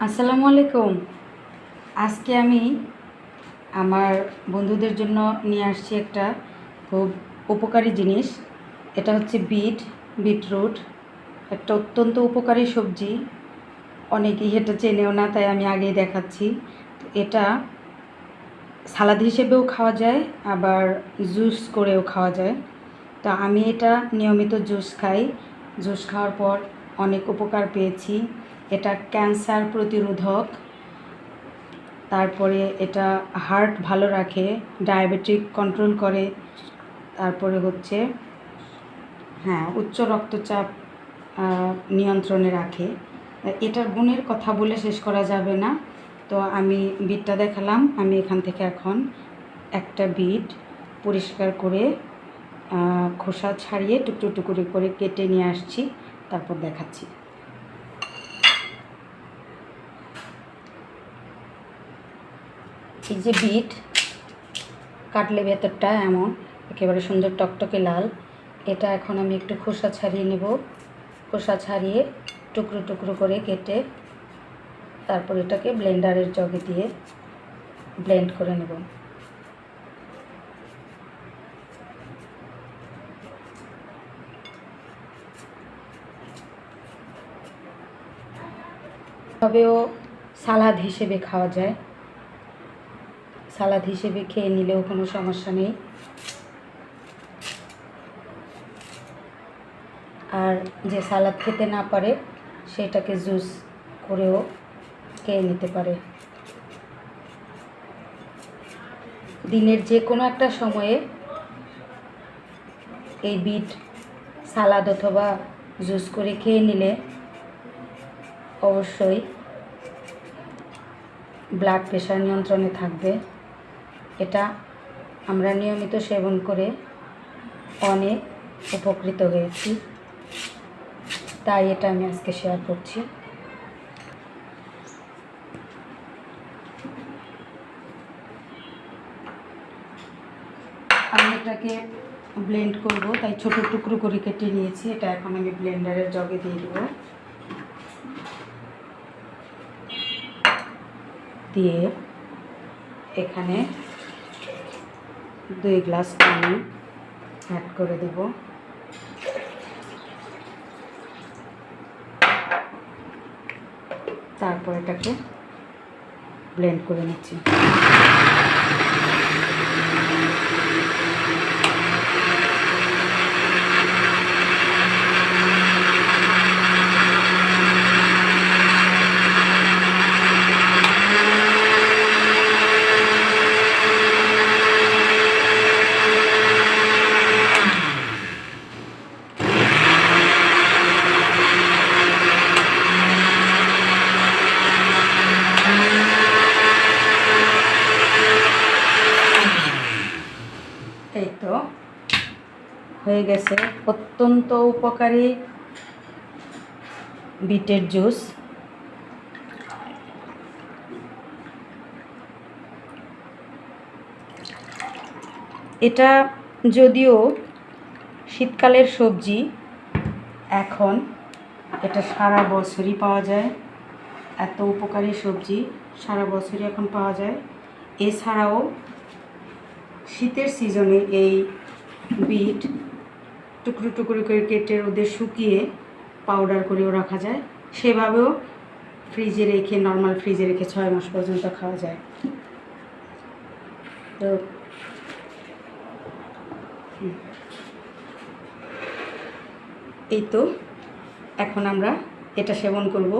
আসসালামু আলাইকুম। আজকে আমি আমার বন্ধুদের জন্য নিয়ে আসছি একটা খুব উপকারী জিনিস। এটা হচ্ছে বিটরুট। একটা অত্যন্ত উপকারী সবজি। অনেকেই এটা চেনেও না, তাই আমি আগেই দেখাচ্ছি। তো এটা সালাদ হিসেবেও খাওয়া যায়, আবার জুস করেও খাওয়া যায়। তো আমি এটা নিয়মিত জুস খাই। জুস খাওয়ার পর অনেক উপকার পেয়েছি। এটা ক্যান্সার প্রতিরোধক, তারপরে এটা হার্ট ভালো রাখে, ডায়াবেটিক কন্ট্রোল করে, তারপরে হচ্ছে উচ্চ রক্তচাপ নিয়ন্ত্রণে রাখে। এটার গুণের কথা বলে শেষ করা যাবে না। তো আমি বিটটা দেখালাম। আমি এখান থেকে এখন একটা বিট পরিষ্কার করে খোসা ছাড়িয়ে টুকরো টুকরো করে কেটে নিয়ে আসছি, তারপর দেখাচ্ছি। এই যে বিট কাটলে ভেতরটা এমন একেবারে সুন্দর টকটকে লাল। এটা এখন আমি একটু খোসা ছাড়িয়ে নেব। খোসা ছাড়িয়ে টুকরো টুকরো করে কেটে তারপর এটাকে ব্লেন্ডারের জগে দিয়ে ব্লেন্ড করে নেব। তবেও সালাদ হিসেবে খাওয়া যায়, সালাদ হিসেবে খেয়ে নিলেও কোনো সমস্যা নেই। আর যে সালাদ খেতে না পারে সেটাকে জুস করেও খেয়ে নিতে পারে। দিনের যে কোনো একটা সময়ে এই বিট সালাদ অথবা জুস করে খেয়ে নিলে অবশ্যই ব্লাড প্রেশার নিয়ন্ত্রণে থাকবে। এটা আমরা নিয়মিত সেবন করে অনেক উপকৃত হয়েছি, তাই এটা আমি আজকে শেয়ার করছি। আমি এটাকে ব্লেন্ড করব, তাই ছোট টুকরো করে কেটে নিয়েছি। এটা এখন আমি ব্লেন্ডারের জগে দিয়ে দেব। দিয়ে এখানে 2 গ্লাস পানি অ্যাড করে দেব। তারপর এটাকে ব্লেন্ড করে নিচ্ছি। এই তো হয়ে গেছে অত্যন্ত উপকারী বিটের জুস। এটা যদিও শীতকালের সবজি, এখন এটা সারা বছরই পাওয়া যায়। এত উপকারী সবজি সারা বছরই এখন পাওয়া যায়। এছাড়াও শীতের সিজনে এই বিট টুকরো টুকরো করে কেটে রোদে শুকিয়ে পাউডার করেও রাখা যায়। সেভাবেও ফ্রিজে রেখে, নর্মাল ফ্রিজে রেখে 6 মাস পর্যন্ত খাওয়া যায়। তো এই তো এখন আমরা এটা সেবন করব।